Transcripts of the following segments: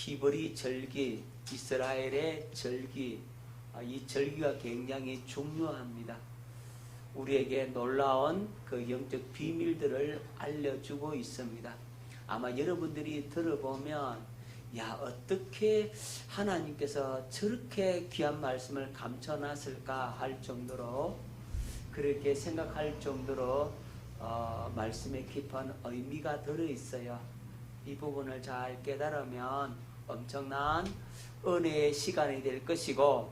히브리 절기, 이스라엘의 절기, 이 절기가 굉장히 중요합니다. 우리에게 놀라운 그 영적 비밀들을 알려주고 있습니다. 아마 여러분들이 들어보면 야, 어떻게 하나님께서 저렇게 귀한 말씀을 감춰놨을까 할 정도로, 그렇게 생각할 정도로 말씀에 깊은 의미가 들어있어요. 이 부분을 잘 깨달으면 엄청난 은혜의 시간이 될 것이고,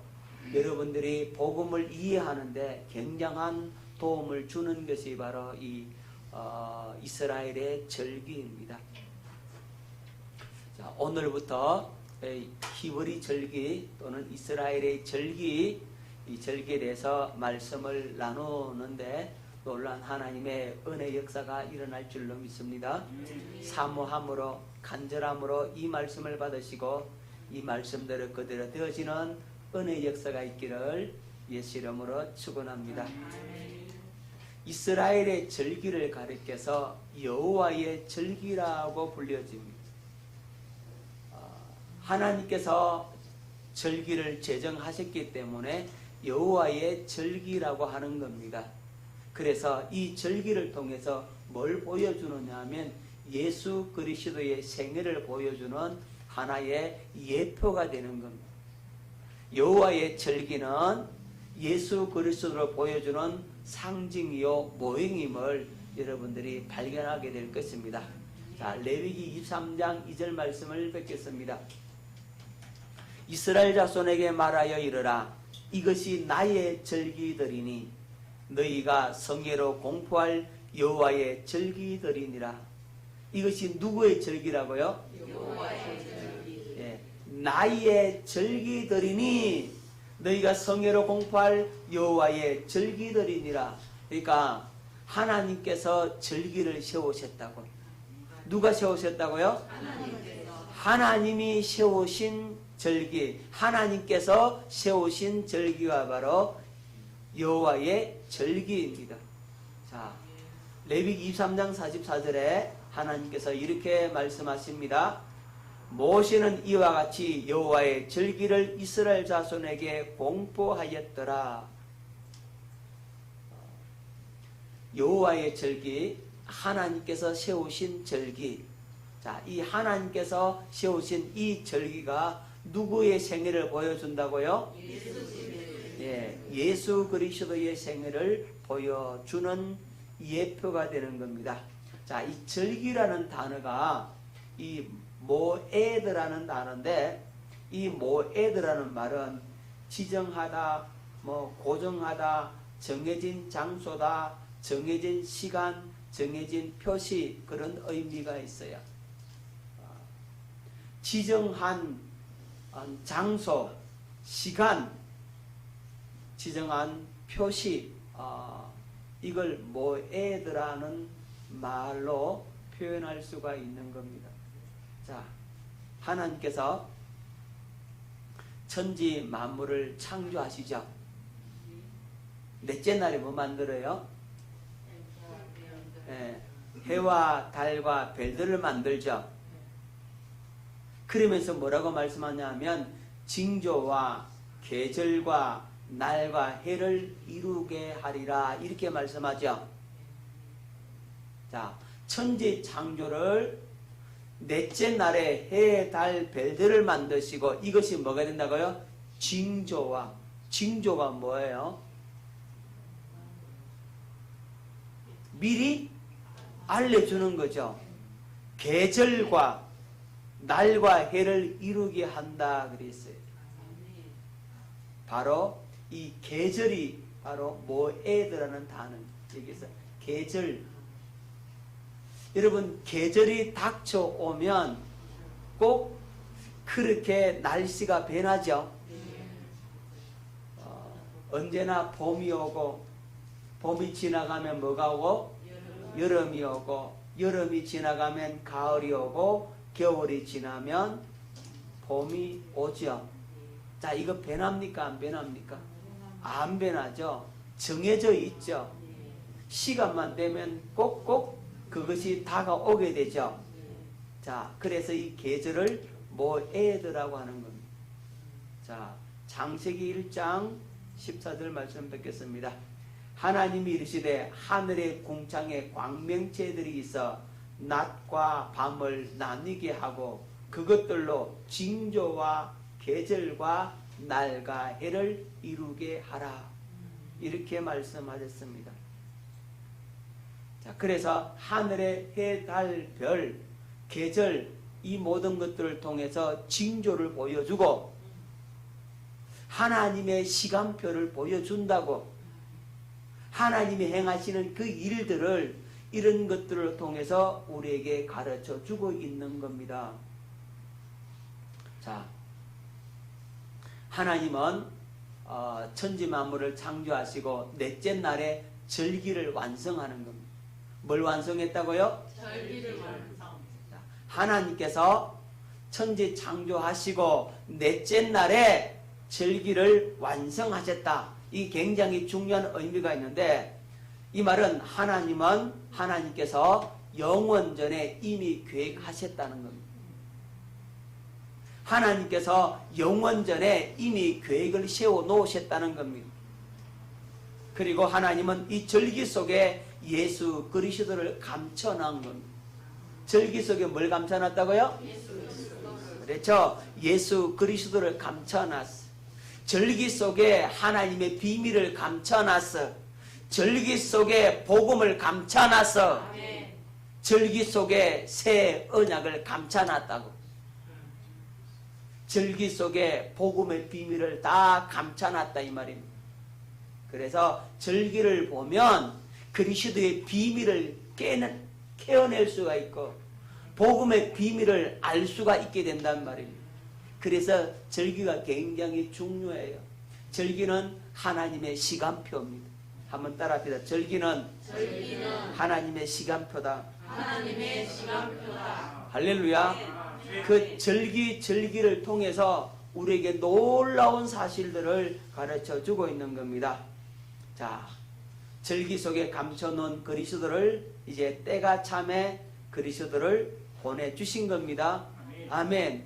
여러분들이 복음을 이해하는데 굉장한 도움을 주는 것이 바로 이 이스라엘의 절기입니다. 자, 오늘부터 히브리 절기 또는 이스라엘의 절기, 이 절기에 대해서 말씀을 나누는데 놀라운 하나님의 은혜 역사가 일어날 줄로 믿습니다. 사모함으로, 간절함으로 이 말씀을 받으시고 이 말씀대로 그대로 되어지는 은혜 역사가 있기를 예수 이름으로 축원합니다. 이스라엘의 절기를 가리켜서 여호와의 절기라고 불려집니다. 하나님께서 절기를 제정하셨기 때문에 여호와의 절기라고 하는 겁니다. 그래서 이 절기를 통해서 뭘 보여주느냐 하면 예수 그리스도의 생애를 보여주는 하나의 예표가 되는 겁니다. 여호와의 절기는 예수 그리스도를 보여주는 상징이요 모형임을 여러분들이 발견하게 될 것입니다. 자, 레위기 23장 2절 말씀을 뵙겠습니다. 이스라엘 자손에게 말하여 이르라. 이것이 나의 절기들이니 너희가 성회로 공포할 여호와의 절기들이니라. 이것이 누구의 절기라고요? 여호와의 절기. 예, 나의 절기들이니 너희가 성회로 공포할 여호와의 절기들이니라. 그러니까 하나님께서 절기를 세우셨다고. 누가 세우셨다고요? 하나님이 세우신 절기, 하나님께서 세우신 절기가 바로 여호와의 절기입니다. 자, 레위기 23장 44절에 하나님께서 이렇게 말씀하십니다. 모세는 이와 같이 여호와의 절기를 이스라엘 자손에게 공포하였더라. 여호와의 절기, 하나님께서 세우신 절기. 자, 이 하나님께서 세우신 이 절기가 누구의 생애를 보여준다고요? 예수 그리스도의 생애를 보여주는 예표가 되는 겁니다. 자, 이 절기라는 단어가 이 모에드라는 단어인데, 이 모에드라는 말은 지정하다, 고정하다, 정해진 장소다, 정해진 시간, 정해진 표시, 그런 의미가 있어요. 지정한 장소, 시간, 지정한 표시, 이걸 모에드라는 말로 표현할 수가 있는 겁니다. 자, 하나님께서 천지 만물을 창조하시죠. 넷째 날에 뭐 만들어요? 해와 달과 별들을 만들죠. 그러면서 뭐라고 말씀하냐면 징조와 계절과 날과 해를 이루게 하리라, 이렇게 말씀하죠. 자, 천지 창조를 넷째 날에 해, 달, 별들을 만드시고, 이것이 뭐가 된다고요? 징조와, 징조가 뭐예요? 미리 알려주는 거죠. 계절과 날과 해를 이루게 한다 그랬어요. 바로 이 계절이 바로 모에드라는 단어. 여기서 계절. 여러분, 계절이 닥쳐오면 꼭 그렇게 날씨가 변하죠. 언제나 봄이 오고, 봄이 지나가면 뭐가 오고? 여름이 오고, 여름이 지나가면 가을이 오고, 겨울이 지나면 봄이 오죠. 자, 이거 변합니까? 안 변합니까? 안 변하죠. 정해져 있죠. 시간만 되면 꼭꼭 그것이 다가오게 되죠. 자, 그래서 이 계절을 모에드라고 하는 겁니다. 자, 창세기 1장 14절 말씀 뵙겠습니다. 하나님이 이르시되 하늘의 궁창에 광명체들이 있어 낮과 밤을 나뉘게 하고 그것들로 징조와 계절과 날과 해를 이루게 하라. 이렇게 말씀하셨습니다. 자, 그래서 하늘의 해, 달, 별, 계절 이 모든 것들을 통해서 징조를 보여주고 하나님의 시간표를 보여준다고, 하나님이 행하시는 그 일들을 이런 것들을 통해서 우리에게 가르쳐 주고 있는 겁니다. 자, 하나님은 천지 만물을 창조하시고 넷째 날에 절기를 완성하는 겁니다. 뭘 완성했다고요? 절기를 완성. 하나님께서 천지 창조하시고 넷째 날에 절기를 완성하셨다. 이 굉장히 중요한 의미가 있는데, 이 말은 하나님께서 영원전에 이미 계획하셨다는 겁니다. 하나님께서 영원전에 이미 계획을 세워 놓으셨다는 겁니다. 그리고 하나님은 이 절기 속에 예수 그리스도를 감춰놓은 겁니다. 절기 속에 뭘 감춰놨다고요? 그렇죠. 예수 그리스도를 감춰놨어. 절기 속에 하나님의 비밀을 감춰놨어. 절기 속에 복음을 감춰놨어. 절기 속에 새 언약을 감춰놨다고. 절기 속에 복음의 비밀을 다 감춰놨다 이 말입니다. 그래서 절기를 보면 그리스도의 비밀을 깨어낼 수가 있고 복음의 비밀을 알 수가 있게 된단 말입니다. 그래서 절기가 굉장히 중요해요. 절기는 하나님의 시간표입니다. 한번 따라합시다. 절기는 하나님의 시간표다. 하나님의 시간표다. 할렐루야. 그 절기를 통해서 우리에게 놀라운 사실들을 가르쳐 주고 있는 겁니다. 자, 절기 속에 감춰놓은 그리스도를 이제 때가 참에 그리스도를 보내주신 겁니다. 아멘.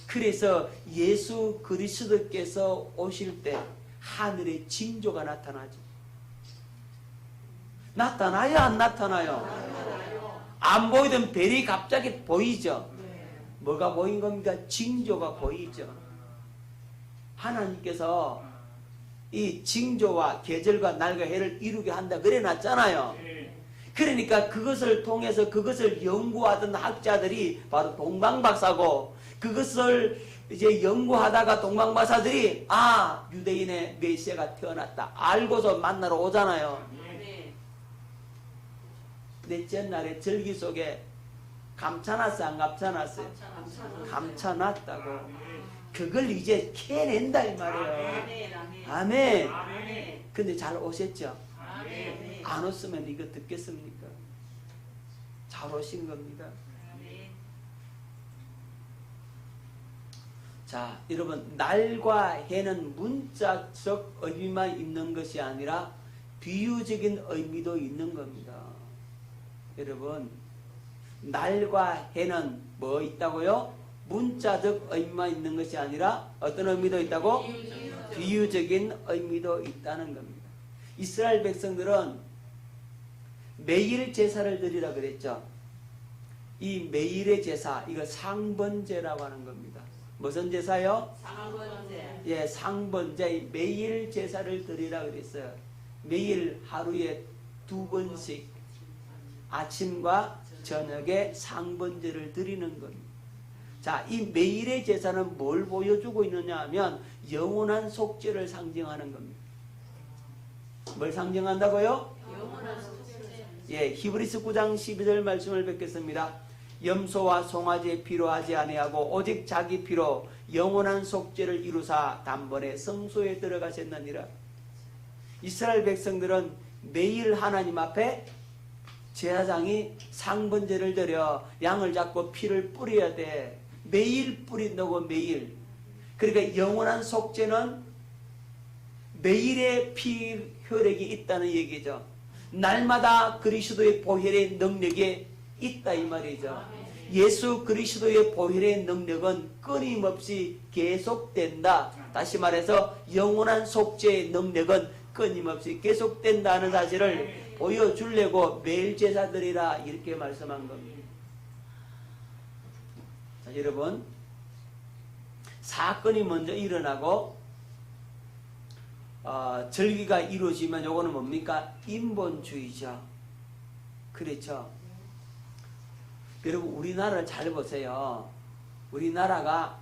그래서 예수 그리스도께서 오실 때 하늘의 징조가 나타나죠. 나타나요? 안 나타나요? 안 보이던 별이 갑자기 보이죠. 뭐가 보인 겁니까? 징조가 보이죠. 하나님께서 이 징조와 계절과 날과 해를 이루게 한다 그래 놨잖아요. 그러니까 그것을 통해서 그것을 연구하던 학자들이 바로 동방박사고, 그것을 이제 연구하다가 동방박사들이 유대인의 메시아가 태어났다 알고서 만나러 오잖아요. 넷째 날에 절기 속에 감춰놨어요? 안 감춰놨어요? 감춰놨다고. 그걸 이제 캐낸다 이 말이에요. 아멘. 근데 잘 오셨죠? 안 오시면 이거 듣겠습니까? 잘 오신 겁니다. 자, 여러분, 날과 해는 문자적 의미만 있는 것이 아니라 비유적인 의미도 있는 겁니다. 여러분, 날과 해는 뭐 있다고요? 문자적 의미만 있는 것이 아니라 어떤 의미도 있다고? 비유적인 의미도 있다는 겁니다. 이스라엘 백성들은 매일 제사를 드리라 그랬죠. 이 매일의 제사, 이거 상번제라고 하는 겁니다. 무슨 제사요? 상번제. 예, 상번제. 매일 제사를 드리라 그랬어요. 매일 하루에 2번씩 아침과 저녁에 상번제를 드리는 겁니다. 자, 이 매일의 제사는 뭘 보여주고 있느냐 하면 영원한 속죄를 상징하는 겁니다. 뭘 상징한다고요? 영원한 속죄. 예, 히브리서 9장 12절 말씀을 뵙겠습니다. 염소와 송아지의 피로 하지 아니하고 오직 자기 피로 영원한 속죄를 이루사 단번에 성소에 들어가셨느니라. 이스라엘 백성들은 매일 하나님 앞에 제사장이 상번제를 드려 양을 잡고 피를 뿌려야 돼. 매일 뿌린다고, 매일. 그러니까 영원한 속죄는 매일의 피 혈액이 있다는 얘기죠. 날마다 그리스도의 보혈의 능력이 있다 이 말이죠. 예수 그리스도의 보혈의 능력은 끊임없이 계속된다. 다시 말해서 영원한 속죄의 능력은 끊임없이 계속된다는 사실을 보여주려고 매일 제사 드리라 이렇게 말씀한 겁니다. 자, 여러분, 사건이 먼저 일어나고 절기가 이루어지면 요거는 뭡니까? 인본주의죠. 그렇죠. 여러분, 우리나라를 잘 보세요. 우리나라가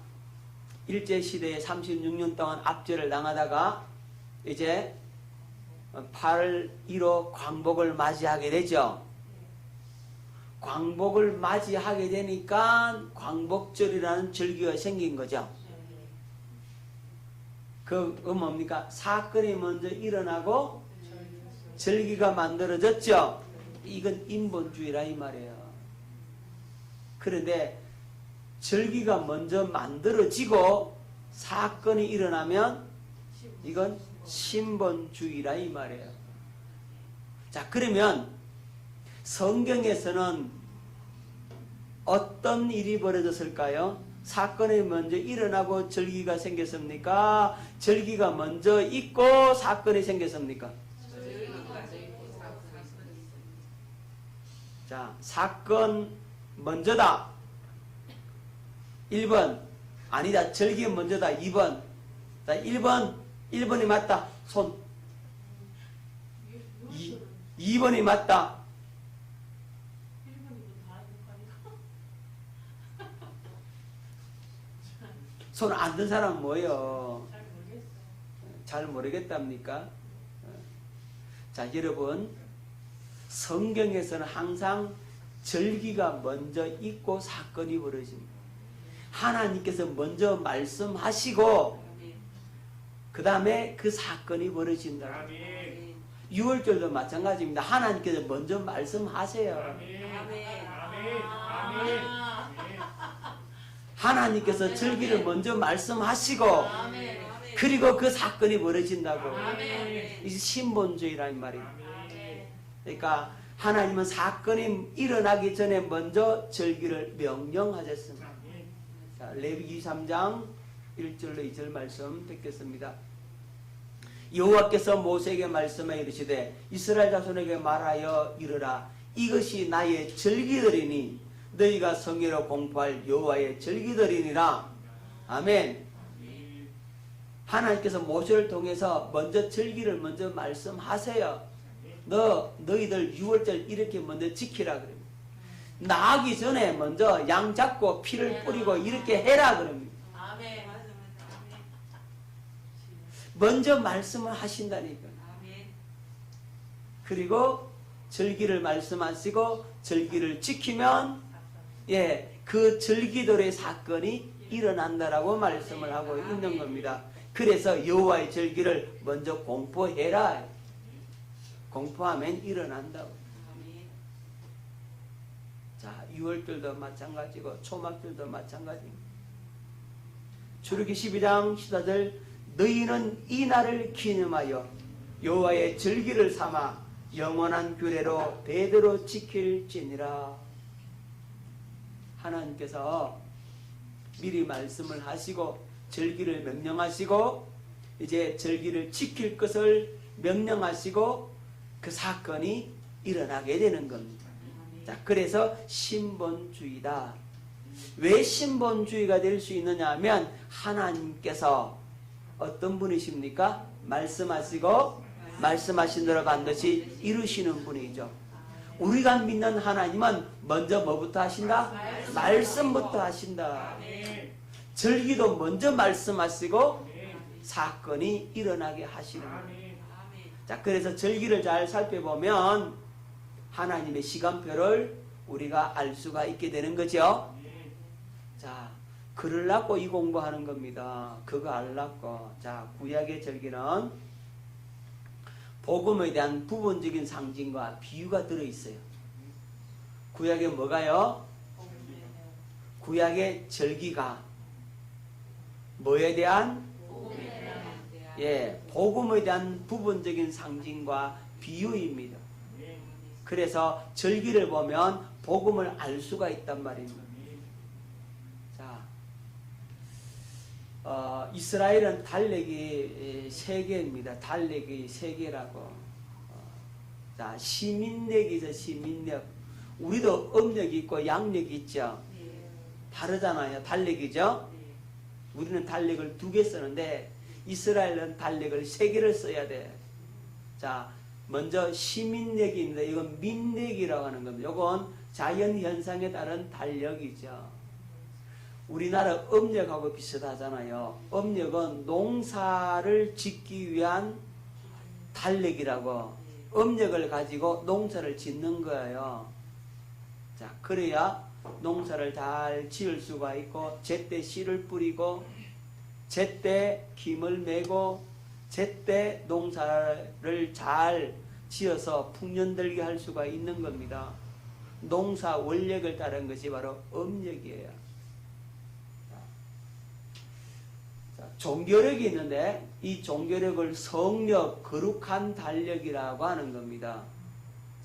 일제시대에 36년 동안 압제를 당하다가 이제 8월 1호 광복을 맞이하게 되죠. 광복을 맞이하게 되니까 광복절이라는 절기가 생긴 거죠. 그건 뭡니까? 사건이 먼저 일어나고 절기가 만들어졌죠. 이건 인본주의라 이 말이에요. 그런데 절기가 먼저 만들어지고 사건이 일어나면 이건 신본주의라 이 말이에요. 자, 그러면 성경에서는 어떤 일이 벌어졌을까요? 사건이 먼저 일어나고 절기가 생겼습니까? 절기가 먼저 있고 사건이 생겼습니까? 자, 사건 먼저다. 1번. 아니다. 절기 먼저다. 2번. 자, 1번이 맞다. 손. 2번이 맞다. 손 안 든 사람은 뭐예요? 잘 모르겠답니까? 자, 여러분, 성경에서는 항상 절기가 먼저 있고 사건이 벌어집니다. 하나님께서 먼저 말씀하시고 그 다음에 그 사건이 벌어진다. 6월절도 마찬가지입니다. 하나님께서 먼저 말씀하세요. 하나님께서 절기를 먼저 말씀하시고 그리고 그 사건이 벌어진다고. 이게 신본주의라는 말이에요. 그러니까 하나님은 사건이 일어나기 전에 먼저 절기를 명령하셨습니다. 자, 레위기 3장 1절로 2절 말씀 뵙겠습니다. 여호와께서 모세에게 말씀하여 이르시되 이스라엘 자손에게 말하여 이르라. 이것이 나의 절기들이니 너희가 성회로 공포할 여호와의 절기들이니라. 아멘. 하나님께서 모세를 통해서 먼저 절기를 먼저 말씀하세요. 너희들 6월절 이렇게 먼저 지키라 그럽니다. 나가기 전에 먼저 양 잡고 피를 뿌리고 이렇게 해라 그럽니다. 먼저 말씀을 하신다니까. 그리고 절기를 말씀하시고 절기를 지키면 그 절기들의 사건이 일어난다라고 말씀을 하고 있는 겁니다. 그래서 여호와의 절기를 먼저 공포해라. 공포하면 일어난다고. 자, 6월절도 마찬가지고 초막절도 마찬가지입니다. 출애굽기 12장 14절 너희는 이 날을 기념하여 여호와의 절기를 삼아 영원한 규례로 대대로 지킬지니라. 하나님께서 미리 말씀을 하시고 절기를 명령하시고 이제 절기를 지킬 것을 명령하시고 그 사건이 일어나게 되는 겁니다. 자, 그래서 신본주의다. 왜 신본주의가 될 수 있느냐 하면 하나님께서 어떤 분이십니까? 말씀하시고 말씀하신 대로 반드시 이루시는 분이죠. 우리가 믿는 하나님은 먼저 뭐부터 하신다? 말씀부터 하신다. 절기도 먼저 말씀하시고 사건이 일어나게 하시는 거예요. 자, 그래서 절기를 잘 살펴보면 하나님의 시간표를 우리가 알 수가 있게 되는 거죠. 자, 그러려고 이 공부하는 겁니다. 그거 알라고. 자, 구약의 절기는 복음에 대한 부분적인 상징과 비유가 들어있어요. 구약에 뭐가요? 구약의 절기가 뭐에 대한? 복음에 대한 부분적인 상징과 비유입니다. 그래서 절기를 보면 복음을 알 수가 있단 말입니다. 이스라엘은 달력이 3개입니다. 달력이 3개라고. 자, 시민력이죠, 시민력. 우리도 음력이 있고 양력이 있죠. 다르잖아요. 달력이죠. 우리는 달력을 2개 쓰는데 이스라엘은 달력을 3개를 써야 돼. 자, 먼저 시민력입니다. 이건 민력이라고 하는 겁니다. 이건 자연현상에 따른 달력이죠. 우리나라 음력하고 비슷하잖아요. 음력은 농사를 짓기 위한 달력이라고. 음력을 가지고 농사를 짓는 거예요. 자, 그래야 농사를 잘 지을 수가 있고, 제때 씨를 뿌리고, 제때 김을 메고, 제때 농사를 잘 지어서 풍년들게 할 수가 있는 겁니다. 농사 원력을 따른 것이 바로 음력이에요. 자, 종교력이 있는데 이 종교력을 성력, 거룩한 달력이라고 하는 겁니다.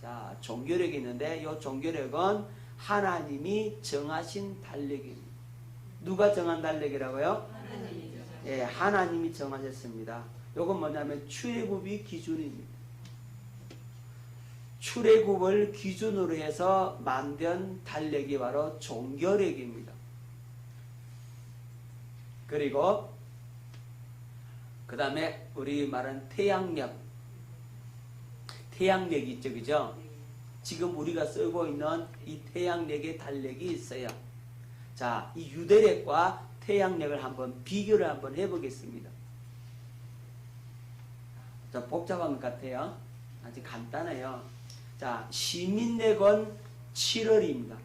자, 종교력이 있는데 이 종교력은 하나님이 정하신 달력입니다. 누가 정한 달력이라고요? 하나님이죠. 예, 하나님이 정하셨습니다. 이건 뭐냐면 출애굽이 기준입니다. 출애굽을 기준으로 해서 만든 달력이 바로 종교력입니다. 그리고 그 다음에 우리 말한 태양력. 태양력이 있죠, 그죠? 지금 우리가 쓰고 있는 이 태양력의 달력이 있어요. 자, 이 유대력과 태양력을 한번 비교를 한번 해보겠습니다. 좀 복잡한 것 같아요. 아주 간단해요. 자, 시민력은 7월입니다.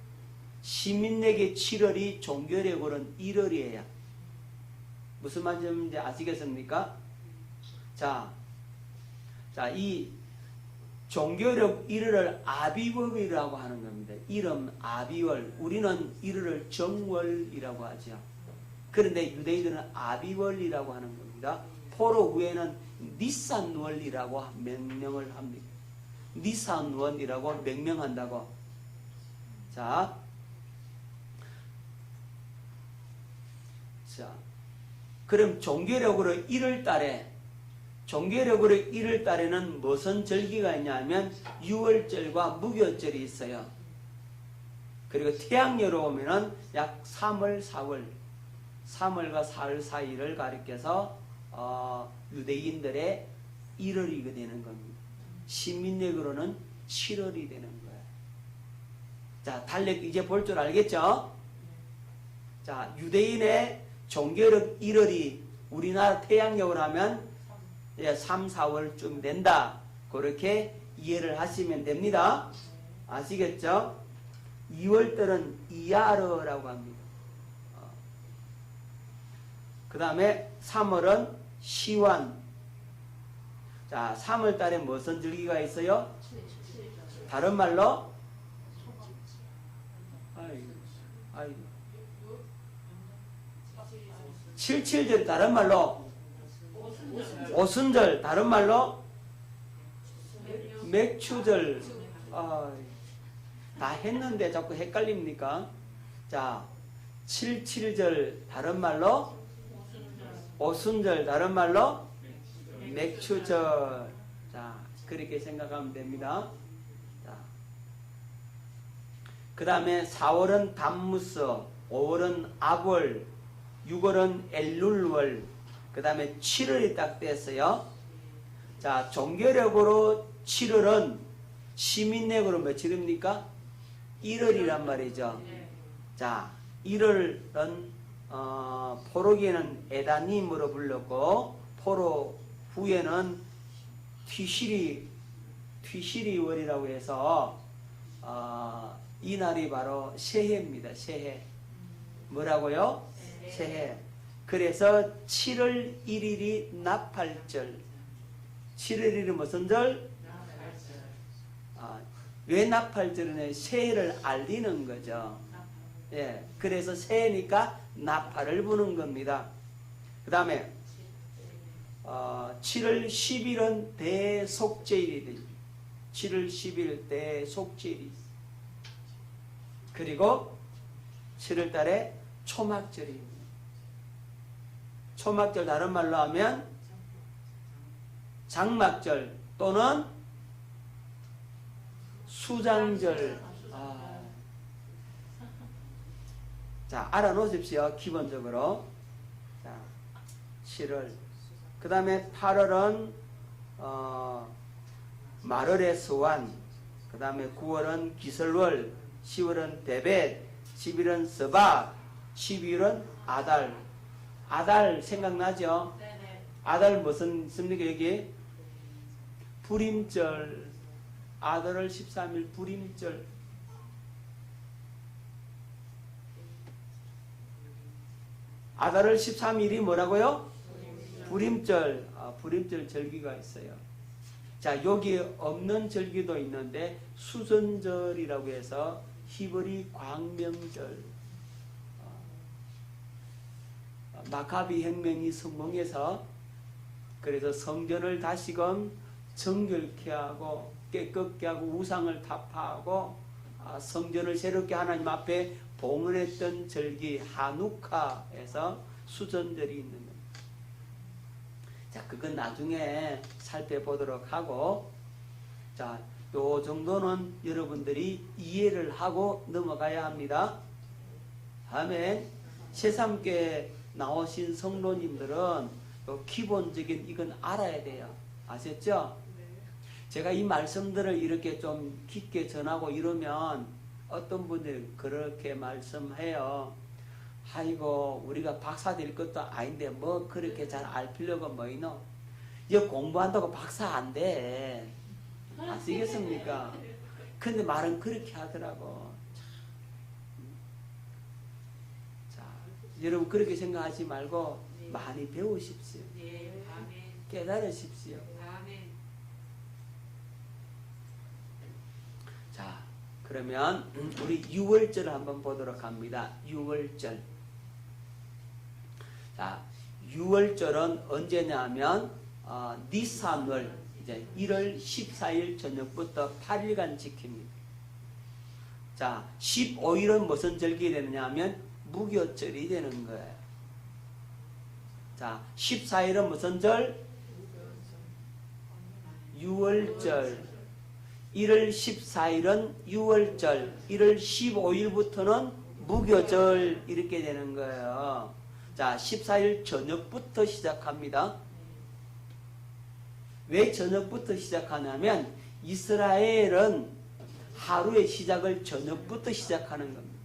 시민력의 7월이 종교력으로는 1월이에요. 무슨 말인지 아시겠습니까? 자, 이 종교력 1월을 아비월이라고 하는 겁니다. 이름 아비월. 우리는 1월을 정월이라고 하죠. 그런데 유대인들은 아비월이라고 하는 겁니다. 포로 후에는 니산월이라고 명명을 합니다. 니산월이라고 명명한다고. 자, 그럼 종교력으로 1월 달에는 무슨 절기가 있냐면 6월절과 무교절이 있어요. 그리고 태양력으로 오면은 약 3월, 4월, 3월과 4월 사이를 가리켜서 유대인들의 1월이 되는 겁니다. 시민력으로는 7월이 되는 거예요. 자, 달력 이제 볼 줄 알겠죠? 자, 유대인의 종교력 1월이 우리나라 태양력으로 하면 3, 4월쯤 된다. 그렇게 이해를 하시면 됩니다. 아시겠죠? 2월달은 이야르라고 합니다. 그 다음에 3월은 시완. 자, 3월달에 무슨 절기가 있어요? 다른 말로? 아이고. 77절 다른 말로? 오순절 다른 말로? 맥추절. 다 했는데 자꾸 헷갈립니까? 자, 77절 다른 말로? 오순절 다른 말로? 맥추절. 자, 그렇게 생각하면 됩니다. 그 다음에 4월은 담무스, 5월은 아월, 6월은 엘룰월, 그 다음에 7월이 딱 됐어요. 자, 종교력으로 7월은 시민력으로 며칠입니까? 1월이란 말이죠. 자, 1월은 포로기에는 에다님으로 불렀고, 포로 후에는 티시리월이라고 해서 이 날이 바로 새해입니다. 새해. 뭐라고요? 새해. 그래서 7월 1일이 나팔절. 7월 1일이 무슨 절? 왜 나팔절은 새해를 알리는 거죠. 예, 그래서 새해니까 나팔을 부는 겁니다. 그 다음에 7월 10일은 대속제일이 됩니다. 7월 10일 대속제일이 있어요. 그리고 7월 달에 초막절입니다. 초막절 다른 말로 하면 장막절 또는 수장절. 자, 알아놓으십시오. 기본적으로. 자, 7월. 그 다음에 8월은 말월의 수완. 그 다음에 9월은 기설월. 10월은 데벳. 11월은 서박. 12월은 아달. 아달 생각나죠? 네네. 아달 무슨 씁니까 여기? 불임절. 아달월 13일 불임절. 아달월 13일이 뭐라고요? 불임절. 불임절 절기가 있어요. 자, 여기 없는 절기도 있는데 수선절이라고 해서 히브리 광명절. 마카비 혁명이 성공해서 그래서 성전을 다시금 정결케 하고 깨끗게 하고 우상을 타파하고 성전을 새롭게 하나님 앞에 봉헌했던 절기 하누카에서 수전절이 있는 겁니다. 자, 그건 나중에 살펴보도록 하고, 자, 요 정도는 여러분들이 이해를 하고 넘어가야 합니다. 아멘. 새3교회 나오신 성도님들은 요 기본적인 이건 알아야 돼요. 아셨죠? 제가 이 말씀들을 이렇게 좀 깊게 전하고 이러면 어떤 분들이 그렇게 말씀해요. 아이고 우리가 박사 될 것도 아닌데 뭐 그렇게 잘 알 필요가 뭐 있노? 이거 공부한다고 박사 안 돼. 아시겠습니까? 근데 말은 그렇게 하더라고. 자, 여러분 그렇게 생각하지 말고 많이 배우십시오. 깨달으십시오. 자, 그러면 우리 6월절을 한번 보도록 합니다. 6월절. 자, 6월절은 언제냐면 니산월 이제 1월 14일 저녁부터 8일간 지킵니다. 자, 15일은 무슨 절기 되느냐 하면 무교절이 되는 거예요. 자, 14일은 무슨 절? 6월절. 1월 14일은 6월절, 1월 15일부터는 무교절 이렇게 되는 거예요. 자, 14일 저녁부터 시작합니다. 왜 저녁부터 시작하냐면 이스라엘은 하루의 시작을 저녁부터 시작하는 겁니다.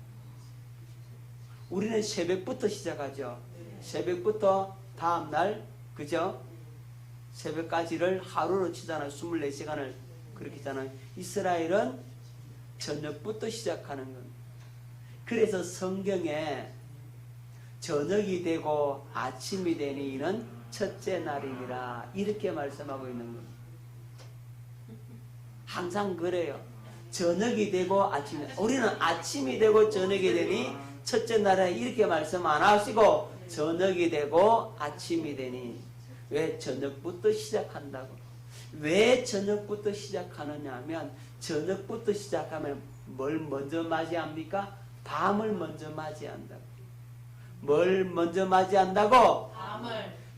우리는 새벽부터 시작하죠. 새벽부터 다음날, 그죠? 새벽까지를 하루로 치잖아요. 24시간을 그렇게 있잖아요. 이스라엘은 저녁부터 시작하는 겁니다. 그래서 성경에 저녁이 되고 아침이 되니 이는 첫째 날이니라 이렇게 말씀하고 있는 겁니다. 항상 그래요. 저녁이 되고 아침이 우리는 아침이 되고 저녁이 되니 첫째 날에 이렇게 말씀 안 하시고 저녁이 되고 아침이 되니 왜 저녁부터 시작한다고? 왜 저녁부터 시작하느냐 하면 저녁부터 시작하면 뭘 먼저 맞이합니까? 밤을 먼저 맞이한다고. 뭘 먼저 맞이한다고?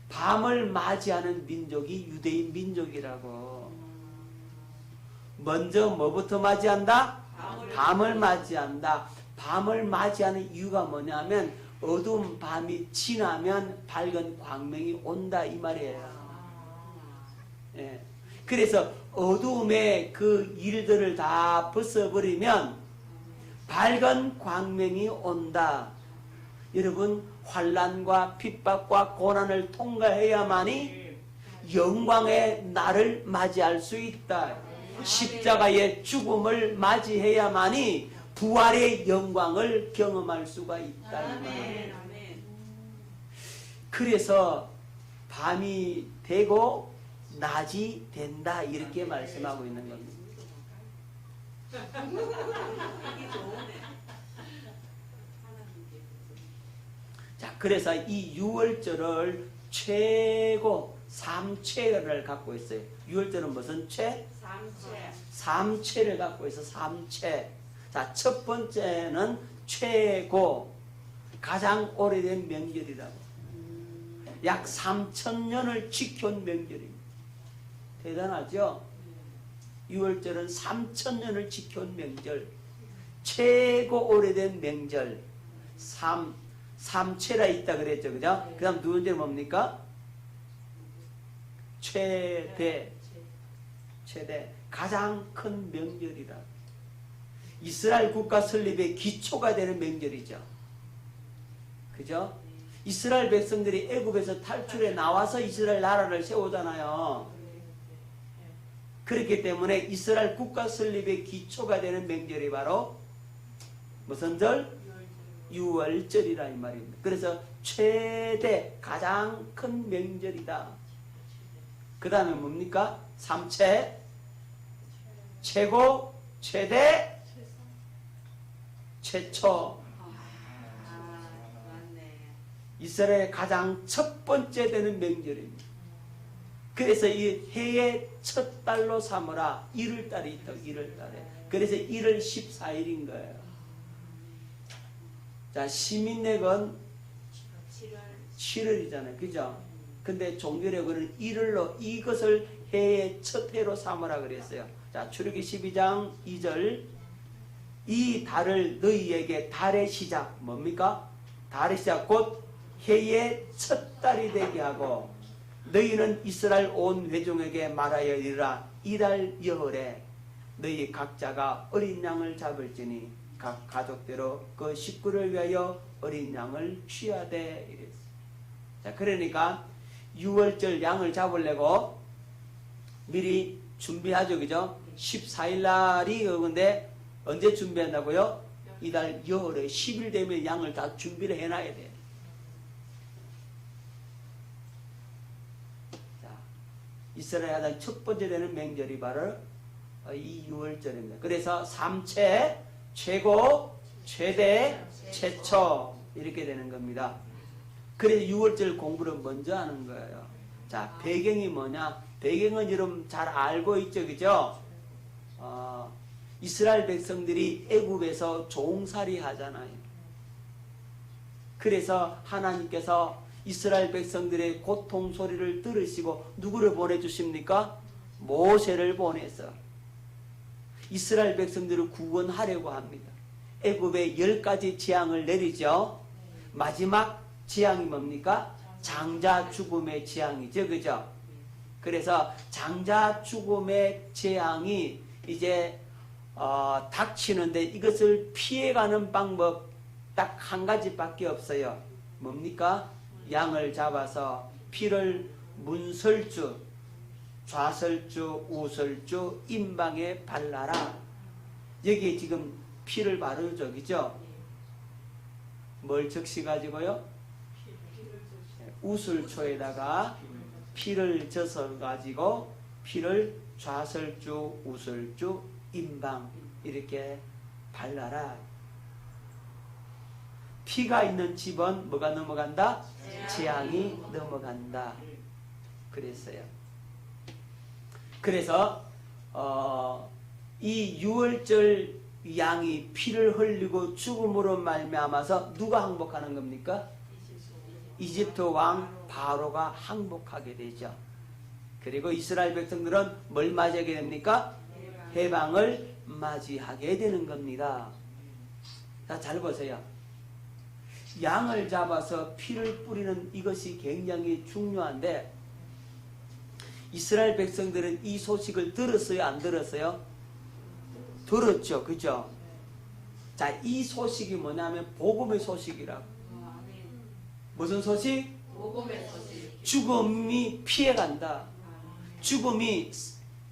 밤을 맞이하는 민족이 유대인 민족이라고. 먼저 뭐부터 맞이한다? 밤을 맞이한다. 밤을 맞이하는 이유가 뭐냐면 어두운 밤이 지나면 밝은 광명이 온다 이 말이에요. 예. 그래서 어두움의 그 일들을 다 벗어버리면 밝은 광명이 온다. 여러분 환난과 핍박과 고난을 통과해야만이 영광의 날을 맞이할 수 있다. 십자가의 죽음을 맞이해야만이 부활의 영광을 경험할 수가 있다. 그래서 밤이 되고 낮이 된다 이렇게 말씀하고 있는 겁니다. 자, 그래서 이 6월절을 최고 3최를 갖고 있어요. 6월절은 무슨 최? 3최를 갖고 있어. 3최. 자, 첫 번째는 최고 가장 오래된 명절이라고. 약 3,000년을 지켜온 명절입니다. 대단하죠? 6월절은 3,000년을 지켜온 명절, 최고 오래된 명절, 삼체라 있다 그랬죠, 그죠? 그 다음 두 번째는 뭡니까? 최대, 가장 큰 명절이라. 이스라엘 국가 설립의 기초가 되는 명절이죠. 그죠? 이스라엘 백성들이 애굽에서 탈출해 나와서 이스라엘 나라를 세우잖아요. 그렇기 때문에 이스라엘 국가 설립의 기초가 되는 명절이 바로 무슨 절? 6월절이라 이 말입니다. 그래서 최대, 가장 큰 명절이다. 그 다음에 뭡니까? 삼체, 최고, 최대, 최초. 이스라엘의 가장 첫 번째 되는 명절입니다. 그래서 이 해의 첫 달로 삼으라. 1월달이 있다. 1월달에. 그래서 1월 14일인 거예요. 자, 시민력은 7월이잖아요. 그죠? 근데 종교력은 1월로 이것을 해의 첫 해로 삼으라 그랬어요. 자, 출애굽기 12장 2절. 이 달을 너희에게 달의 시작, 뭡니까? 달의 시작 곧 해의 첫 달이 되게 하고 너희는 이스라엘 온 회중에게 말하여 이르라. 이달 여흘에 너희 각자가 어린 양을 잡을지니 각 가족대로 그 식구를 위하여 어린 양을 취하되 이랬어요. 자, 그러니까 6월절 양을 잡으려고 미리 준비하죠. 그죠? 14일 날이 그건데 언제 준비한다고요? 이달 여흘에 10일 되면 양을 다 준비를 해놔야 돼요. 자, 이스라엘 가장 첫 번째 되는 명절이 바로 이 6월절입니다. 그래서 삼체, 최고, 최대, 최초 이렇게 되는 겁니다. 그래서 6월절 공부를 먼저 하는 거예요. 자, 배경이 뭐냐? 배경은 여러분 잘 알고 있죠, 그죠? 이스라엘 백성들이 애굽에서 종살이 하잖아요. 그래서 하나님께서 이스라엘 백성들의 고통 소리를 들으시고 누구를 보내주십니까? 모세를 보내서 이스라엘 백성들을 구원하려고 합니다. 애굽에 10가지 재앙을 내리죠. 마지막 재앙이 뭡니까? 장자 죽음의 재앙이죠. 그죠? 그래서 장자 죽음의 재앙이 이제 닥치는데 이것을 피해가는 방법 딱 한 가지밖에 없어요. 뭡니까? 양을 잡아서 피를 문설주, 좌설주, 우설주, 임방에 발라라. 여기에 지금 피를 바르죠. 그죠? 뭘 적시가지고요? 우슬초에다가 피를 젖어가지고 피를 좌설주, 우설주, 임방 이렇게 발라라. 피가 있는 집은 뭐가 넘어간다? 재앙이 넘어간다. 그랬어요. 그래서 이 6월절 양이 피를 흘리고 죽음으로 말미암아서 누가 항복하는 겁니까? 이집트 왕 바로가 항복하게 되죠. 그리고 이스라엘 백성들은 뭘 맞이하게 됩니까? 해방을 맞이하게 되는 겁니다. 자, 잘 보세요. 양을 잡아서 피를 뿌리는 이것이 굉장히 중요한데 이스라엘 백성들은 이 소식을 들었어요? 안 들었어요? 들었죠. 그죠? 자, 이 소식이 뭐냐면 복음의 소식이라고. 무슨 소식? 복음의 소식. 죽음이 피해간다. 죽음이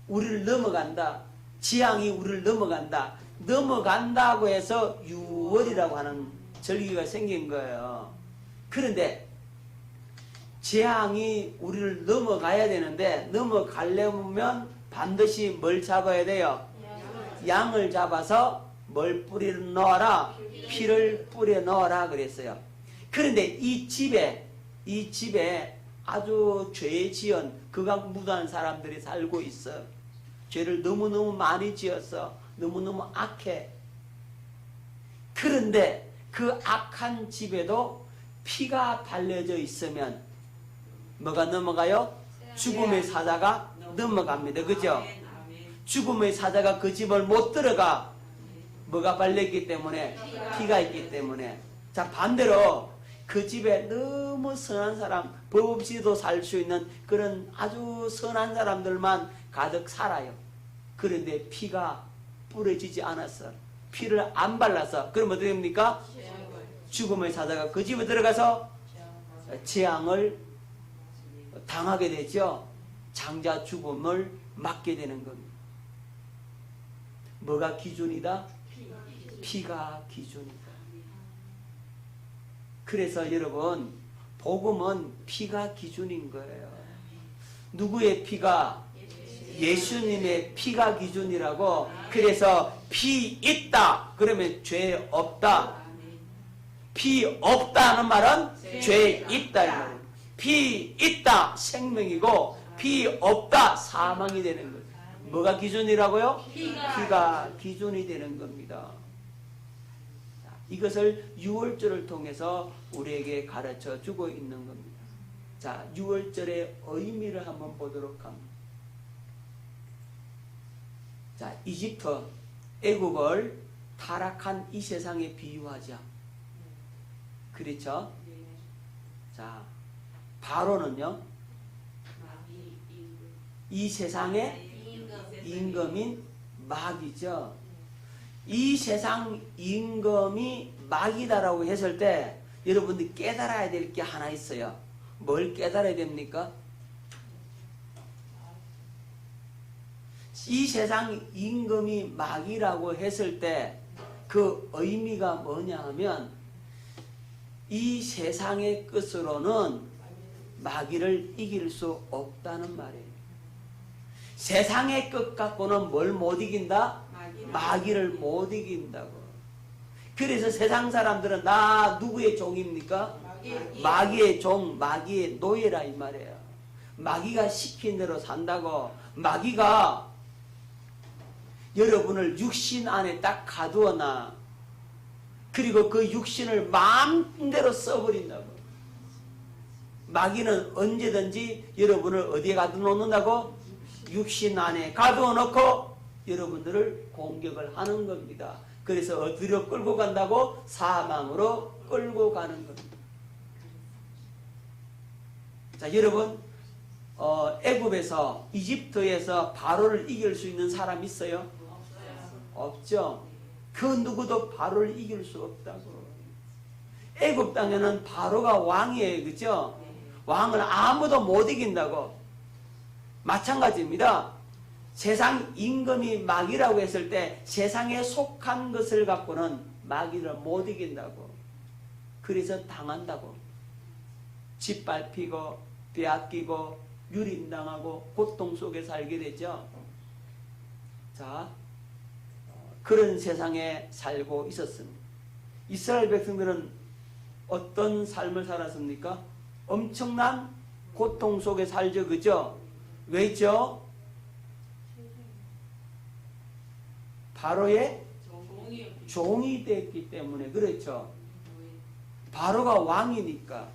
우리를 넘어간다. 재앙이 우리를 넘어간다. 넘어간다고 해서 6월이라고 하는 절기가 생긴 거예요. 그런데 재앙이 우리를 넘어가야 되는데 넘어가려면 반드시 뭘 잡아야 돼요? 양을 잡아서 뭘 뿌려 넣어라? 피를 뿌려 넣어라 그랬어요. 그런데 이 집에 아주 죄 지은 극악 무도한 사람들이 살고 있어. 죄를 너무너무 많이 지었어. 너무너무 악해. 그런데 그 악한 집에도 피가 발려져 있으면 뭐가 넘어가요? 죽음의 사자가 넘어갑니다. 그죠? 죽음의 사자가 그 집을 못 들어가. 뭐가 발렸기 때문에? 피가 있기 때문에. 자, 반대로 그 집에 너무 선한 사람, 법 없이도 살 수 있는 그런 아주 선한 사람들만 가득 살아요. 그런데 피가 뿌려지지 않았어. 피를 안 발라서. 그럼 어떻게 됩니까? 죽음의 사자가 그 집에 들어가서 재앙을 당하게 되죠. 장자 죽음을 맞게 되는 겁니다. 뭐가 기준이다? 피가 기준이다. 그래서 여러분, 복음은 피가 기준인 거예요. 누구의 피가? 예수님의 피가 기준이라고. 그래서 피 있다 그러면 죄 없다. 피 없다는 말은 죄 있다 이 말이에요. 피 있다 생명이고 피 없다 사망이 되는 거예요. 뭐가 기준이라고요? 피가 기준이 되는 겁니다. 이것을 유월절을 통해서 우리에게 가르쳐 주고 있는 겁니다. 자, 유월절의 의미를 한번 보도록 합니다. 자, 이집트, 애굽을 타락한 이 세상에 비유하자. 그렇죠? 자, 바로는요, 이 세상의 임금인 마귀죠. 이 세상 임금이 마귀다라고 했을 때 여러분들이 깨달아야 될 게 하나 있어요. 뭘 깨달아야 됩니까? 이 세상 임금이 마귀라고 했을 때 그 의미가 뭐냐 하면 이 세상의 끝으로는 마귀를 이길 수 없다는 말이에요. 세상의 끝 갖고는 뭘 못 이긴다? 마귀를 못 이긴다고. 그래서 세상 사람들은 나 누구의 종입니까? 마귀의 종, 마귀의 노예라 이 말이에요. 마귀가 시킨 대로 산다고. 마귀가 여러분을 육신 안에 딱 가두어놔. 그리고 그 육신을 마음대로 써버린다고. 마귀는 언제든지 여러분을 어디에 가둬놓는다고? 육신 안에 가두어놓고 여러분들을 공격을 하는 겁니다. 그래서 어디로 끌고 간다고? 사망으로 끌고 가는 겁니다. 자, 여러분, 애굽에서, 이집트에서 바로를 이길 수 있는 사람 있어요? 없죠. 그 누구도 바로를 이길 수 없다고. 애굽 땅에는 바로가 왕이에요. 그죠? 왕을 아무도 못 이긴다고. 마찬가지입니다. 세상 임금이 마귀라고 했을 때 세상에 속한 것을 갖고는 마귀를 못 이긴다고. 그래서 당한다고. 짓밟히고 빼앗기고 유린당하고 고통 속에 살게 되죠. 자, 그런 세상에 살고 있었습니다. 이스라엘 백성들은 어떤 삶을 살았습니까? 엄청난 고통 속에 살죠. 그죠? 왜 있죠? 바로의 종이 됐기 때문에. 그렇죠. 바로가 왕이니까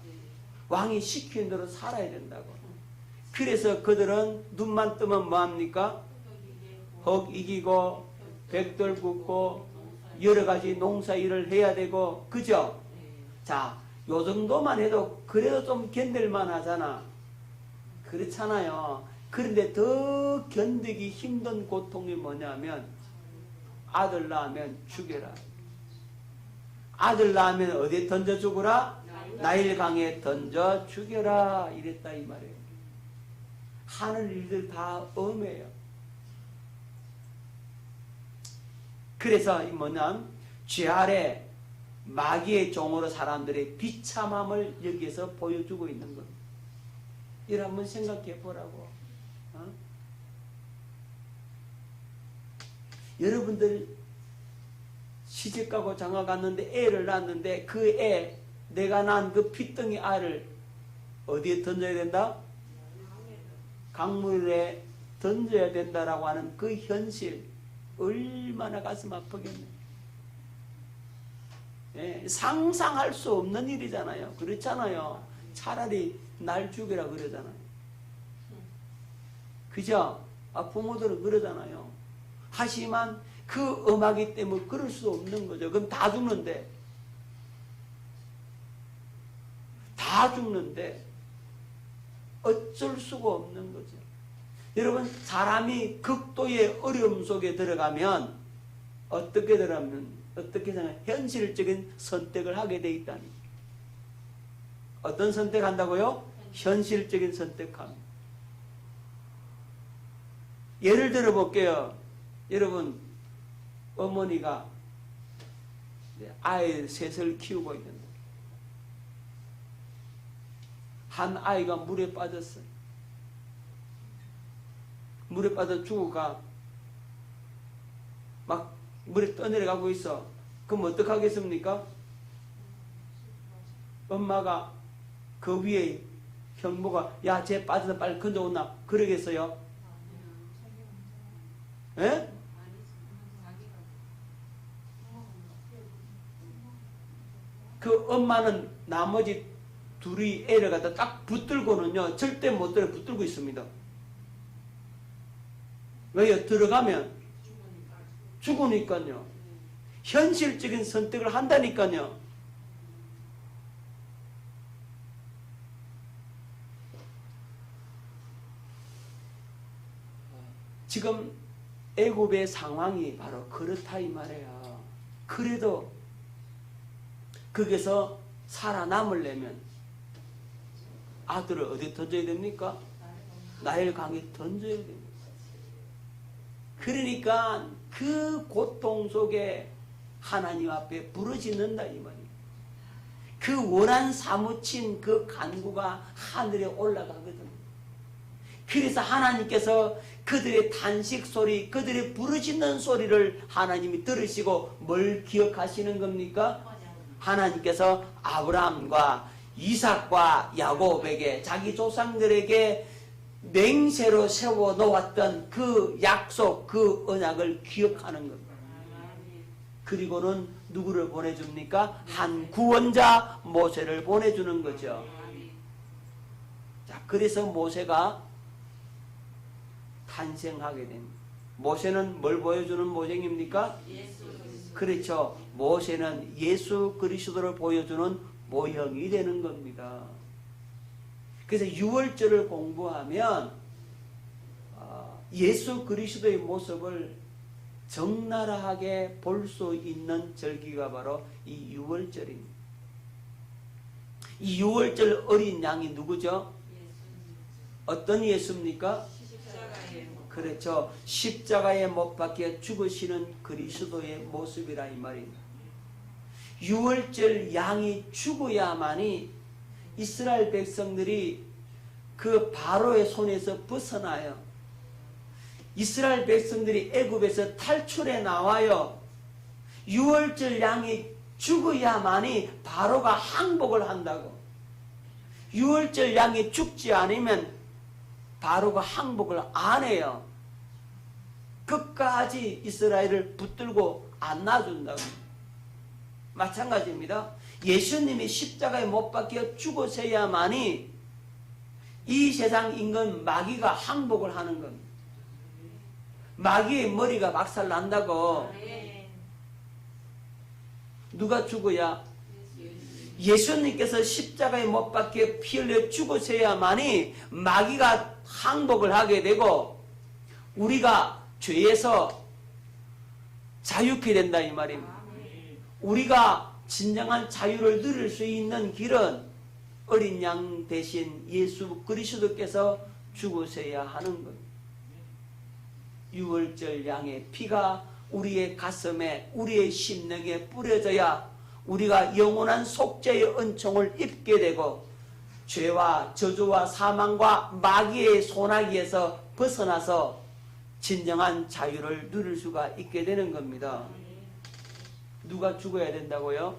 왕이 시키는 대로 살아야 된다고. 그래서 그들은 눈만 뜨면 뭐합니까? 헉 이기고 백돌 굽고 여러 가지 농사 일을 해야 되고. 그죠? 자, 요 정도만 해도 그래도 좀 견딜만 하잖아. 그렇잖아요. 그런데 더 견디기 힘든 고통이 뭐냐면 아들 낳으면 죽여라. 아들 낳으면 어디에 던져 죽으라? 나일강에 던져 죽여라. 이랬다 이 말이에요. 하는 일들 다 엄해요. 그래서 이 뭐냐면 죄 아래 마귀의 종으로 사람들의 비참함을 여기에서 보여주고 있는 겁니다. 이를 한번 생각해 보라고. 여러분들 시집가고 장가 갔는데 애를 낳았는데 그 애, 내가 낳은 그 핏덩이 알을 어디에 던져야 된다? 강물에 던져야 된다라고 하는 그 현실, 얼마나 가슴 아프겠네. 예, 상상할 수 없는 일이잖아요. 그렇잖아요. 차라리 날 죽여라 그러잖아요. 그죠? 부모들은 그러잖아요. 하지만 그 엄하기 때문에 그럴 수 없는 거죠. 그럼 다 죽는데. 다 죽는데 어쩔 수가 없는 거죠. 여러분, 사람이 극도의 어려움 속에 들어가면 어떻게 생각해요? 현실적인 선택을 하게 돼 있다니. 어떤 선택한다고요? 현실적인 선택합니다. 예를 들어 볼게요. 여러분, 어머니가 아이 셋을 키우고 있는데 한 아이가 물에 빠졌어요. 물에 빠져 죽어가 막 물에 떠내려가고 있어. 그럼 어떡하겠습니까? 엄마가 그 위에 형부가 야, 쟤 빠져서 빨리 건져오나 그러겠어요? 예? 그 엄마는 나머지 둘이 애를 갖다 딱 붙들고는요, 절대 못 들어 붙들고 있습니다. 왜요? 들어가면 죽으니까요. 현실적인 선택을 한다니까요. 지금 애굽의 상황이 바로 그렇다 이 말이에요. 그래도 거기서 살아남으려면 아들을 어디 던져야 됩니까? 나일 강에 던져야 됩니다. 그러니까 그 고통 속에 하나님 앞에 부르짖는다 이 말이에요. 그 원한 사무친 그 간구가 하늘에 올라가거든. 그래서 하나님께서 그들의 탄식 소리, 그들의 부르짖는 소리를 하나님이 들으시고 뭘 기억하시는 겁니까? 하나님께서 아브라함과 이삭과 야곱에게, 자기 조상들에게 맹세로 세워 놓았던 그 약속, 그 언약을 기억하는 겁니다. 그리고는 누구를 보내줍니까? 한 구원자 모세를 보내주는 거죠. 자, 그래서 모세가 탄생하게 됩니다. 모세는 뭘 보여주는 모형입니까? 그렇죠. 모세는 예수 그리스도를 보여주는 모형이 되는 겁니다. 그래서 6월절을 공부하면 예수 그리스도의 모습을 적나라하게 볼 수 있는 절기가 바로 이 6월절입니다. 이 6월절 어린 양이 누구죠? 어떤 예수입니까? 그렇죠. 십자가에 못 박혀 죽으시는 그리스도의 모습이라 이 말입니다. 6월절 양이 죽어야만이 이스라엘 백성들이 그 바로의 손에서 벗어나요. 이스라엘 백성들이 애굽에서 탈출해 나와요. 6월절 양이 죽어야만이 바로가 항복을 한다고. 6월절 양이 죽지 않으면 바로가 항복을 안 해요. 끝까지 이스라엘을 붙들고 안 놔준다고. 마찬가지입니다. 예수님이 십자가에 못 박혀 죽으셔야만이 이 세상 인간 마귀가 항복을 하는 겁니다. 마귀의 머리가 박살 난다고. 누가 죽어야? 예수님께서 십자가에 못 박혀 피 흘려 죽으셔야만이 마귀가 항복을 하게 되고 우리가 죄에서 자유케 된다 이 말입니다. 우리가 진정한 자유를 누릴 수 있는 길은 어린 양 대신 예수 그리스도께서 죽으셔야 하는 겁니다. 6월절 양의 피가 우리의 가슴에, 우리의 심령에 뿌려져야 우리가 영원한 속죄의 은총을 입게 되고 죄와 저주와 사망과 마귀의 소나기에서 벗어나서 진정한 자유를 누릴 수가 있게 되는 겁니다. 누가 죽어야 된다고요?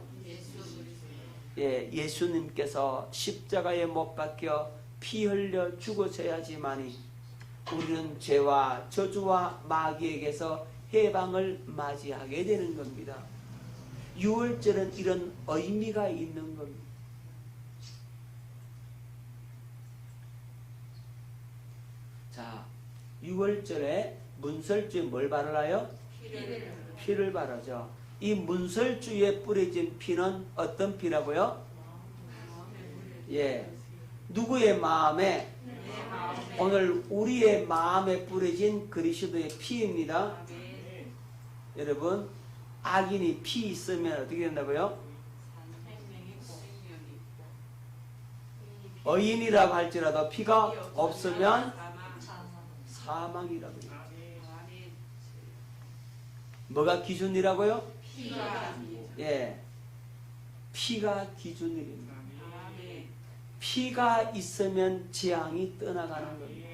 예, 예수님께서 십자가에 못 박혀 피 흘려 죽으셔야지만이 우리는 죄와 저주와 마귀에게서 해방을 맞이하게 되는 겁니다. 6월절은 이런 의미가 있는 겁니다. 자, 6월절에 문설주에 뭘 바르나요? 피를 바르죠. 이 문설주에 뿌려진 피는 어떤 피라고요? 예, 누구의 마음에? 오늘 우리의 마음에 뿌려진 그리스도의 피입니다. 여러분, 악인이 피 있으면 어떻게 된다고요? 의인이라고 할지라도 피가 없으면 사망이라고 해요. 뭐가 기준이라고요? 예, 피가 기준입니다. 피가 있으면 재앙이 떠나가는 겁니다.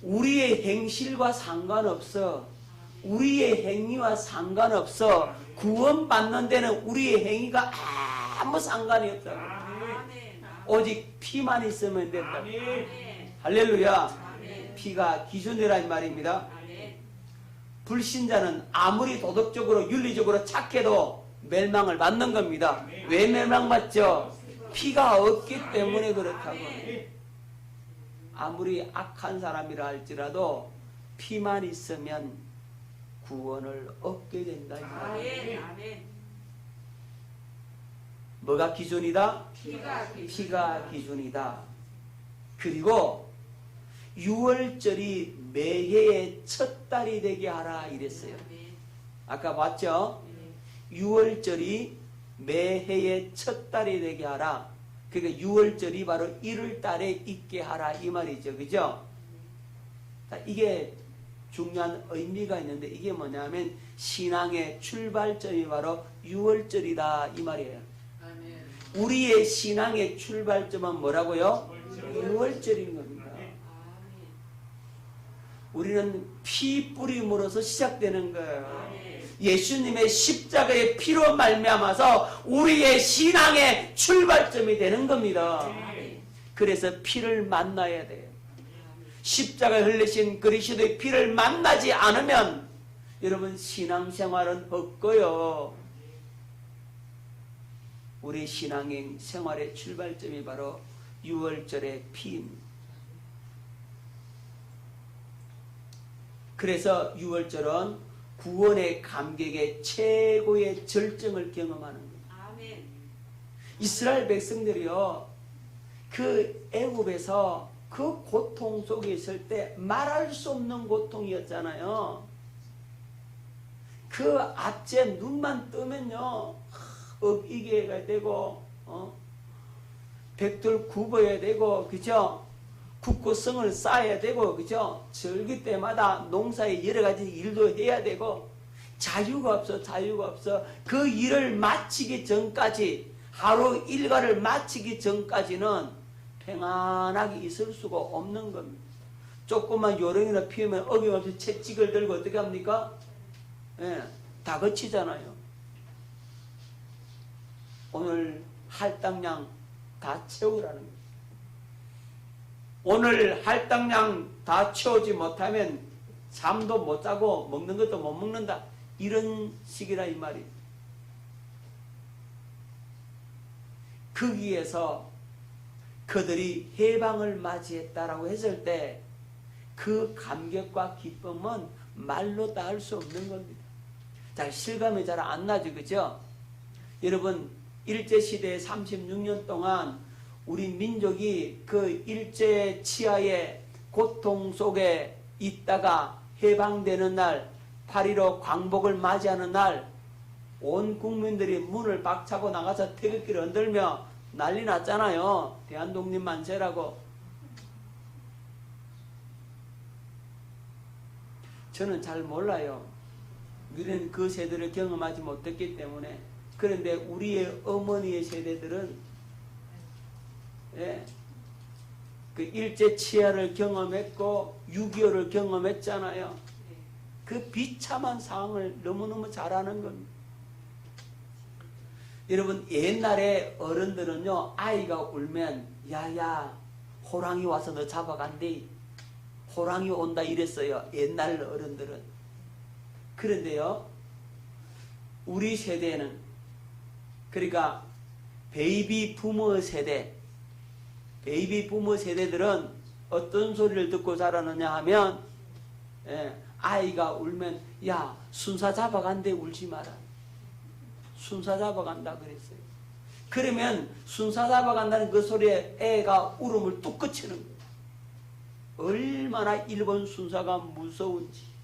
우리의 행실과 상관없어. 우리의 행위와 상관없어. 구원받는 데는 우리의 행위가 아무 상관이 없다고. 오직 피만 있으면 된다고. 할렐루야. 피가 기준이라는 말입니다. 불신자는 아무리 도덕적으로 윤리적으로 착해도 멸망을 받는 겁니다. 왜 멸망받죠? 피가 없기 때문에 그렇다고. 아무리 악한 사람이라 할지라도 피만 있으면 구원을 얻게 된다. 뭐가 기준이다? 피가 기준이다. 그리고 6월절이 매해의 첫 달이 되게 하라 이랬어요. 아까 봤죠? 6월절이 매해의 첫 달이 되게 하라. 그러니까 6월절이 바로 1월달에 있게 하라 이 말이죠. 그죠? 이게 중요한 의미가 있는데 이게 뭐냐면 신앙의 출발점이 바로 6월절이다 이 말이에요. 우리의 신앙의 출발점은 뭐라고요? 6월절인 겁니다. 우리는 피 뿌림으로서 시작되는 거예요. 예수님의 십자가의 피로 말미암아서 우리의 신앙의 출발점이 되는 겁니다. 그래서 피를 만나야 돼요. 십자가에 흘리신 그리스도의 피를 만나지 않으면 여러분 신앙생활은 없고요. 우리 신앙의 생활의 출발점이 바로 6월절의 피입니다. 그래서 6월절은 구원의 감격의 최고의 절정을 경험하는 거예요. 이스라엘 백성들이요, 그 애굽에서 그 고통 속에 있을 때 말할 수 없는 고통이었잖아요. 그 아째 눈만 뜨면요, 이겨야 되고, 백들 굽어야 되고, 그죠? 국고성을 쌓아야 되고, 그죠? 절기 때마다 농사에 여러 가지 일도 해야 되고, 자유가 없어, 자유가 없어. 그 일을 마치기 전까지, 하루 일과를 마치기 전까지는 평안하게 있을 수가 없는 겁니다. 조금만 요령이나 피우면 어김없이 채찍을 들고 어떻게 합니까? 예, 다 거치잖아요. 오늘 할당량 다 채우라는 거예요. 오늘 할당량 다 채우지 못하면 잠도 못 자고 먹는 것도 못 먹는다. 이런 식이라 이 말이에요. 거기에서 그들이 해방을 맞이했다라고 했을 때 그 감격과 기쁨은 말로 다 할 수 없는 겁니다. 자, 실감이 잘 안 나죠, 그죠? 여러분, 일제시대에 36년 동안 우리 민족이 그 일제 치하의 고통 속에 있다가 해방되는 날, 8.15 광복을 맞이하는 날, 온 국민들이 문을 박차고 나가서 태극기를 흔들며 난리 났잖아요. 대한독립 만세라고. 저는 잘 몰라요. 우리는 그 세대를 경험하지 못했기 때문에. 그런데 우리의 어머니의 세대들은 그 일제 치하를 경험했고 6.25를 경험했잖아요. 그 비참한 상황을 너무너무 잘 아는 겁니다. 여러분, 옛날에 어른들은요, 아이가 울면 야야 호랑이 와서 너 잡아간대, 호랑이 온다 이랬어요. 옛날 어른들은. 그런데요, 우리 세대는, 그러니까 베이비 부모 세대, 베이비 부모 세대들은 어떤 소리를 듣고 자라느냐 하면 아이가 울면 야 순사 잡아간대 울지 마라. 순사 잡아간다 그랬어요. 그러면 순사 잡아간다는 그 소리에 애가 울음을 뚝 그치는 거예요. 얼마나 일본 순사가 무서운지.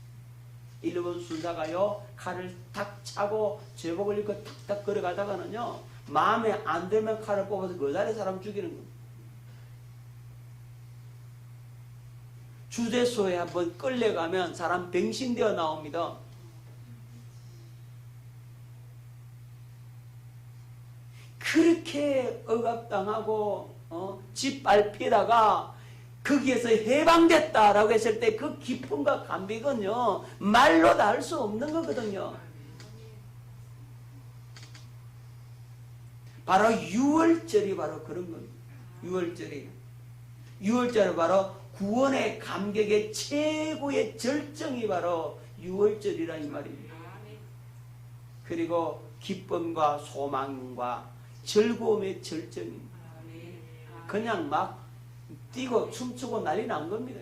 일본 순사가요 칼을 탁 차고 제복을 입고 탁탁 걸어가다가는요 마음에 안 들면 칼을 뽑아서 그 자리에 사람 죽이는 겁니다. 주재소에 한번 끌려가면 사람 병신되어 나옵니다. 그렇게 억압당하고 짓밟히다가 거기에서 해방됐다라고 했을 때 그 기쁨과 감격은요 말로 다 할 수 없는 거거든요. 바로 유월절이 바로 그런 겁니다. 유월절은 바로 구원의 감격의 최고의 절정이 바로 유월절이라 이 말입니다. 그리고 기쁨과 소망과 즐거움의 절정입니다. 그냥 막 뛰고 춤추고 난리 난 겁니다.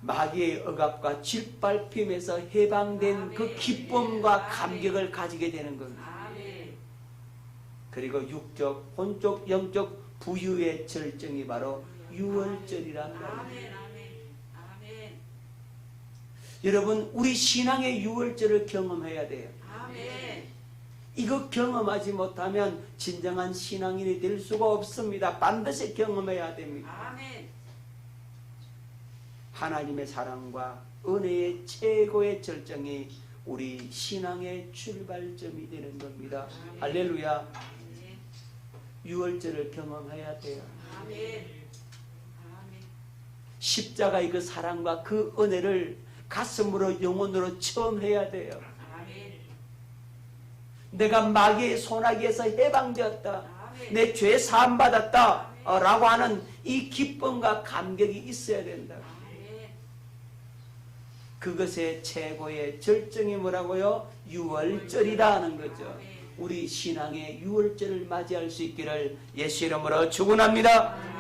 마귀의 억압과 짓밟힘에서 해방된 그 기쁨과 감격을 가지게 되는 겁니다. 그리고 육적, 혼적, 영적 부유의 절정이 바로 유월절이란 말입니다. 여러분 우리 신앙의 유월절을 경험해야 돼요. 이거 경험하지 못하면 진정한 신앙인이 될 수가 없습니다. 반드시 경험해야 됩니다. 하나님의 사랑과 은혜의 최고의 절정이 우리 신앙의 출발점이 되는 겁니다. 할렐루야. 유월절을 경험해야 돼요. 십자가의 그 사랑과 그 은혜를 가슴으로 영혼으로 체험해야 돼요. 내가 마귀의 소나기에서 해방되었다. 내 죄 사함 받았다. 라고 하는 이 기쁨과 감격이 있어야 된다. 그것의 최고의 절정이 뭐라고요? 유월절이라는 거죠. 우리 신앙의 유월절을 맞이할 수 있기를 예수 이름으로 축원합니다.